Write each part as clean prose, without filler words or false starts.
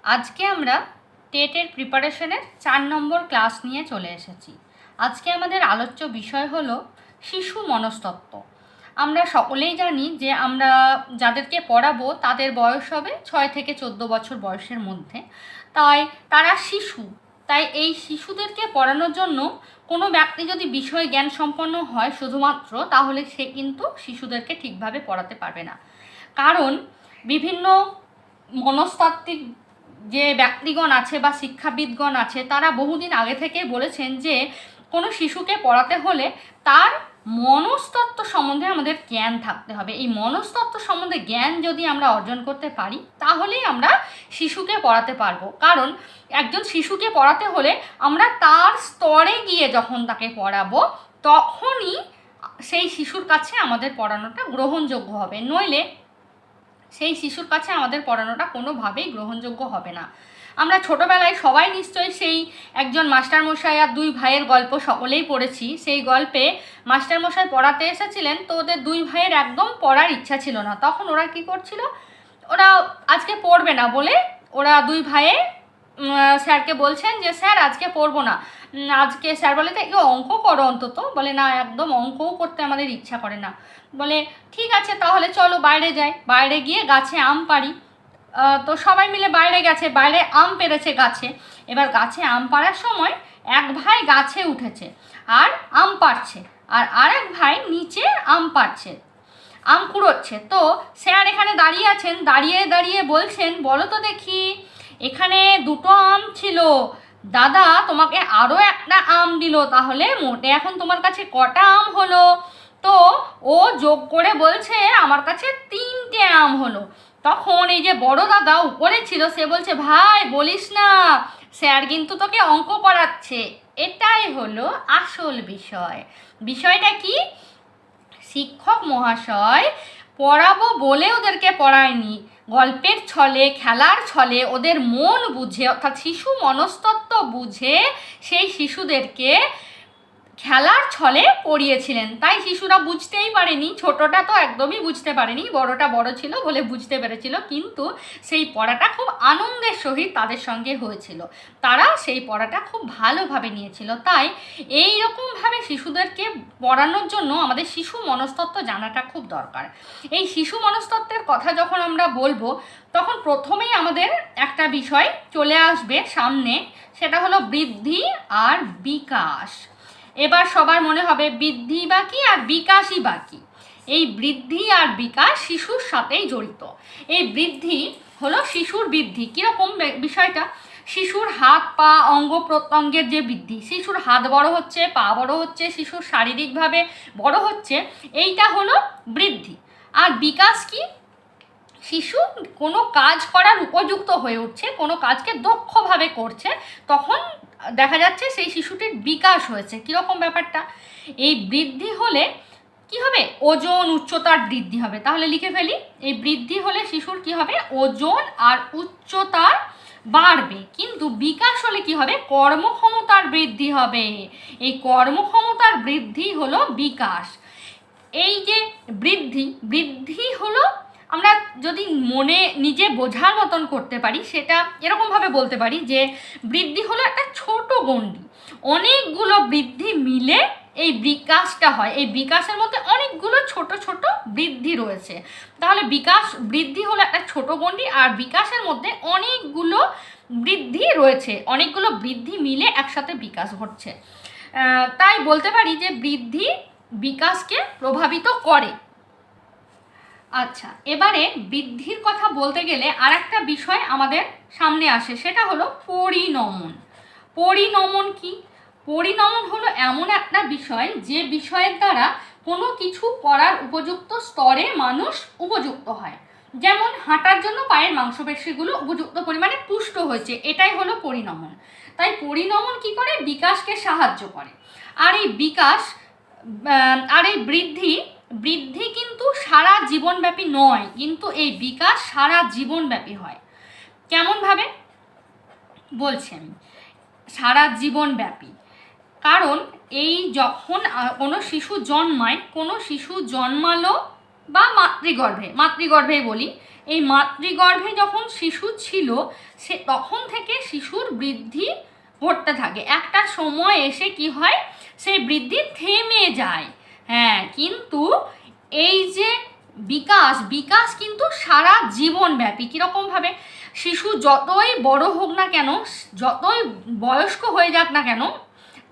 আজকে আমরা টেটের প্রিপারেশনের 4 নম্বর ক্লাস নিয়ে চলে এসেছি। আজকে আমাদের আলোচ্য বিষয় হলো শিশু মনস্তত্ত্ব। আমরা সকলেই জানি যে আমরা যাদেরকে পড়াবো তাদের বয়স হবে 6 থেকে 14 বছর বয়সের মধ্যে, তাই তারা শিশু। তাই এই শিশুদেরকে পড়ানোর জন্য কোনো ব্যক্তি যদি বিষয় জ্ঞান সম্পন্ন হয় শুধুমাত্র, তাহলে সে কিন্তু শিশুদেরকে ঠিকভাবে পড়াতে পারবে না। কারণ বিভিন্ন মনস্তাত্ত্বিক যে ব্যক্তিগণ আছে বা শিক্ষাবিদগণ আছে, তারা বহুদিন আগে থেকেই বলেছেন যে কোনো শিশুকে পড়াতে হলে তার মনস্তত্ত্ব সম্বন্ধে আমাদের জ্ঞান থাকতে হবে। এই মনস্তত্ত্ব সম্বন্ধে জ্ঞান যদি আমরা অর্জন করতে পারি, তাহলেই আমরা শিশুকে পড়াতে পারবো। কারণ একজন শিশুকে পড়াতে হলে আমরা তার স্তরে গিয়ে যখন তাকে পড়াবো, তখনই সেই শিশুর কাছে আমাদের পড়ানোটা গ্রহণযোগ্য হবে। নইলে সেই শিশুর কাছে আমাদের পড়ানোটা কোনোভাবেই গ্রহণযোগ্য হবে না। আমরা ছোটোবেলায় সবাই নিশ্চয়ই সেই একজন মাস্টারমশাই আর 2 ভাইয়ের গল্প সকলেই পড়েছি। সেই গল্পে মাস্টারমশাই পড়াতে এসেছিলেন, তো ওদের 2 ভাইয়ের একদম পড়ার ইচ্ছা ছিল না। তখন ওরা কি করছিল, ওরা আজকে পড়বে না বলে ওরা 2 ভাইয়ে স্যারকে বলছেন যে স্যার আজকে পড়বো না। আজকে স্যার বলে তো অঙ্ক করো অন্তত। বলে না, একদম অঙ্কও করতে আমাদের ইচ্ছা করে না। বলে ঠিক আছে তাহলে চলো বাইরে যাই, বাইরে গিয়ে গাছে আম পাড়ি। তো সবাই মিলে বাইরে গেছে, বাইরে আম পেড়েছে গাছে। এবার গাছে আম পাড়ার সময় এক ভাই গাছে উঠেছে আর আম পাড়ছে, আর আরেক ভাই নিচে আম পাড়ছে, আম কুড়োচ্ছে। তো স্যার এখানে দাঁড়িয়ে আছেন, দাঁড়িয়ে দাঁড়িয়ে বলছেন, বলো তো দেখি, এখানে 2টো আম ছিল, দাদা তোমাকে আরও একটা আম দিল, তাহলে মোটে এখন তোমার কাছে কটা আম হলো? তো ও যোগ করে বলছে আমার কাছে 3টে আম হলো। তখন এই যে বড় দাদা উপরে ছিল, সে বলছে ভাই বলিস না, স্যার কিন্তু তোকে অঙ্ক করাচ্ছে। এটাই হলো আসল বিষয়। বিষয়টা কি? শিক্ষক মহাশয় পড়াবো বলে ওদেরকে পড়ায়নি, গল্পের ছলে, খেলার ছলে ওদের মন বুঝে, অর্থাৎ শিশু মনস্তত্ত্ব বুঝে সেই শিশুদেরকে খেলার ছলে পড়িয়েছিলেন। তাই শিশুরা বুঝতেই পারেনি, ছোটটা তো একদমই বুঝতে পারেনি, বড়টা বড় ছিল বলে বুঝতে পেরেছিল, কিন্তু সেই পড়াটা খুব আনন্দের সহিত তাদের সঙ্গে হয়েছিল, তারা সেই পড়াটা খুব ভালোভাবে নিয়েছিল। তাই এই রকমভাবে শিশুদেরকে পড়ানোর জন্য আমাদের শিশু মনস্তত্ত্ব জানাটা খুব দরকার। এই শিশু মনস্তত্ত্বের কথা যখন আমরা বলবো, তখন প্রথমেই আমাদের একটা বিষয় চলে আসবে সামনে, সেটা হলো বৃদ্ধি আর বিকাশ। এবার সবার মনে হবে বৃদ্ধি বা কি আর বিকাশই বা কি। এই বৃদ্ধি আর বিকাশ শিশুর সাথেই জড়িত। এই বৃদ্ধি হলো শিশুর বৃদ্ধি। কীরকম বিষয়টা? শিশুর হাত পা অঙ্গ প্রত্যঙ্গের যে বৃদ্ধি, শিশুর হাত বড় হচ্ছে, পা বড় হচ্ছে, শিশুর শারীরিকভাবে বড় হচ্ছে, এইটা হলো বৃদ্ধি। আর বিকাশ কি? শিশু কোনো কাজ করার উপযুক্ত হয়ে উঠছে, কোনো কাজকে দক্ষভাবে করছে, তখন দেখা যাচ্ছে সেই শিশুটির বিকাশ হয়েছে। কীরকম ব্যাপারটা? এই বৃদ্ধি হলে কি হবে? ওজন উচ্চতার বৃদ্ধি হবে। তাহলে লিখে ফেলি, এই বৃদ্ধি হলে শিশুর কি হবে? ওজন আর উচ্চতার বাড়বে। কিন্তু বিকাশ হলে কি হবে? কর্মক্ষমতার বৃদ্ধি হবে। এই কর্মক্ষমতার বৃদ্ধি হলো বিকাশ। এই যে বৃদ্ধি হলো, আমরা যদি মনে নিজে বোঝার মতন করতে পারি, সেটা এরকমভাবে বলতে পারি যে বৃদ্ধি হলো একটা ছোট গণ্ডি, অনেকগুলো বৃদ্ধি মিলে এই বিকাশটা হয়। এই বিকাশের মধ্যে অনেকগুলো ছোট ছোট বৃদ্ধি রয়েছে। তাহলে বৃদ্ধি হলো একটা ছোট গণ্ডি, আর বিকাশের মধ্যে অনেকগুলো বৃদ্ধি রয়েছে, অনেকগুলো বৃদ্ধি মিলে একসাথে বিকাশ ঘটছে। তাই বলতে পারি যে বৃদ্ধি বিকাশকে প্রভাবিত করে। আচ্ছা, এবারে বৃদ্ধির কথা বলতে গেলে আর একটা বিষয় আমাদের সামনে আসে, সেটা হলো পরিণমন। পরিণমন কি? পরিণমন হলো এমন একটা বিষয় যে বিষয়ের দ্বারা কোনো কিছু করার উপযুক্ত স্তরে মানুষ উপযুক্ত হয়। যেমন হাঁটার জন্য পায়ের মাংসপেশিগুলো উপযুক্ত পরিমাণে পুষ্ট হয়েছে, এটাই হলো পরিণমন। তাই পরিণমন কি করে? বিকাশকে সাহায্য করে। আর এই বিকাশ আর এই বৃদ্ধি কিন্তু সারা জীবনব্যাপী নয়, কিন্তু এই বিকাশ সারা জীবনব্যাপী হয়। কেমনভাবে বলছি আমি? সারা জীবনব্যাপী। কারণ এই যখন কোনো শিশু জন্মায়, কোনো শিশু জন্মালো বা মাতৃগর্ভেই বলি, এই মাতৃগর্ভে যখন শিশু ছিল সে তখন থেকে শিশুর বৃদ্ধি ঘটতে থাকে। একটা সময় এসে কি হয়, সেই বৃদ্ধি থেমে যায়। হ্যাঁ, কিন্তু এই যে বিকাশ কিন্তু সারা জীবনব্যাপী। কীরকমভাবে, শিশু যতই বড় হোক না কেন, যতই বয়স্ক হয়ে যাক না কেন,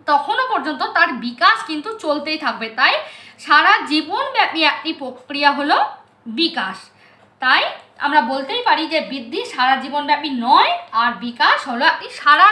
তখনও পর্যন্ত তার বিকাশ কিন্তু চলতেই থাকবে। তাই সারা জীবনব্যাপী একটি প্রক্রিয়া হলো বিকাশ। তাই আমরা বলতেই পারি যে বৃদ্ধি সারা জীবনব্যাপী নয়, আর বিকাশ হলো একটি সারা